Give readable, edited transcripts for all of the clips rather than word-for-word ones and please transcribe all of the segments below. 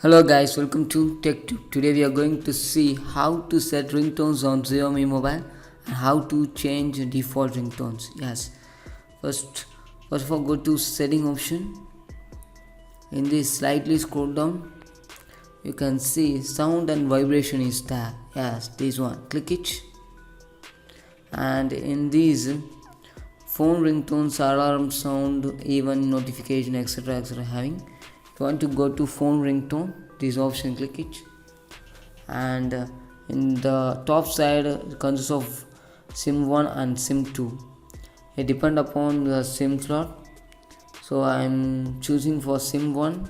Hello guys, welcome to TechTube. Today we are going to see how to set ringtones on Xiaomi mobile and how to change default ringtones. Yes, first of all, go to setting option. In this, slightly scroll down. You can see sound and vibration is there. Yes, this one. Click it, and in these phone ringtones, alarm sound, even notification, etc. having. If you want to go to phone ringtone, this option, click it, and in the top side it consists of sim 1 and sim 2. It depend upon the sim slot, so I'm choosing for sim 1.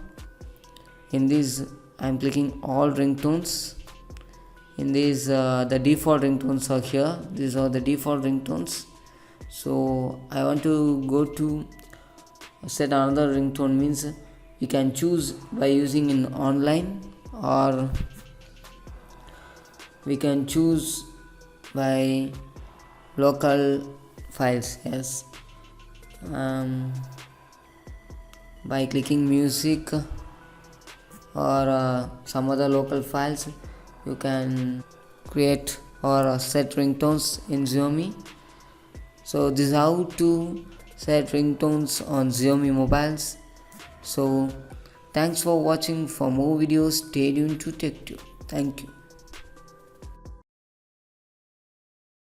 In this, I'm clicking all ringtones. In these, the default ringtones are here. These are the default ringtones. So I want to go to set another ringtone, means you can choose by using in online, or we can choose by local files. Yes, by clicking music or some other local files, you can create or set ringtones in Xiaomi. So this is how to set ringtones on Xiaomi mobiles. So thanks for watching. For more videos, stay tuned to TechTube. Thank you.